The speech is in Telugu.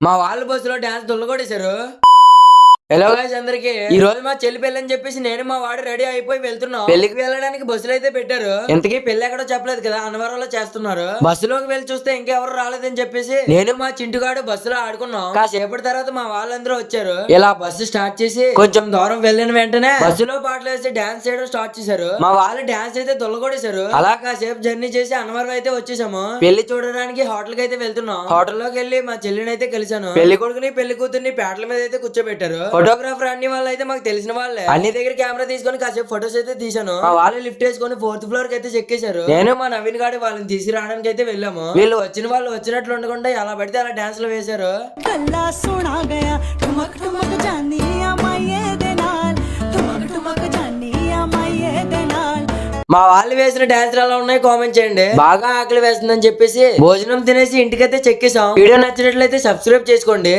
మా వాళ్ళు బస్సులో డాన్స్ దుల్లగొట్టేశారు. హలో గైస్ అందరికి, ఈ రోజు మా చెల్లి పెళ్లి అని చెప్పేసి నేను మా వాడు రెడీ అయిపోయి వెళ్తున్నాం. పెళ్లికి వెళ్ళడానికి బస్సులు అయితే పెట్టారు. ఇంతకీ పెళ్లి ఎక్కడో చెప్పలేదు కదా, అన్నవరంలో చేస్తున్నారు. బస్సులోకి వెళ్ళి చూస్తే ఇంకెవరు రాలేదని చెప్పేసి నేను మా చింటుగాడు బస్సులో ఆడుకున్నాం. కాసేపటి తర్వాత మా వాళ్ళందరూ వచ్చారు. ఇలా బస్సు స్టార్ట్ చేసి కొంచెం దూరం వెళ్ళిన వెంటనే బస్సులో పాటలు వేసి డాన్స్ చేయడం స్టార్ట్ చేశారు. మా వాళ్ళు డాన్స్ అయితే దొల్లగొడేశారు. అలా కాసేపు జర్నీ చేసి అన్నవరం అయితే వచ్చేసాము. పెళ్లి చూడడానికి హోటల్ కి అయితే వెళ్తున్నాం. హోటల్ లోకి వెళ్ళి మా చెల్లిని అయితే కలిసాను. పెళ్లి కొడుకుని పెళ్లి కూతుర్ని పేటల మీద అయితే కూర్చోబెట్టారు. ఫోటోగ్రాఫర్ అన్ని వాళ్ళు అయితే మాకు తెలిసిన వాళ్ళే. అన్ని దగ్గర కెమెరా తీసుకొని కాసేపు ఫొటోస్ అయితే తీసాను. మా వాళ్ళు లిఫ్ట్ వేసుకొని 4th ఫ్లోర్ కి అయితే చెక్కేశారు. నేను మా నవీన్ గాడి వాళ్ళని తీసుకురావడానికి అయితే వెళ్ళాము. వీళ్ళు వచ్చిన వాళ్ళు వచ్చినట్లు ఉండకుండా ఎలా పడితే అలా డాన్స్ లో వేశారు. మా వాళ్ళు వేసిన డాన్స్ ఎలా ఉన్నాయి కామెంట్ చేయండి. బాగా ఆకలి వేస్తుందని చెప్పేసి భోజనం తినేసి ఇంటికైతే చెక్కేసాం. వీడియో నచ్చినట్లయితే సబ్స్క్రైబ్ చేసుకోండి.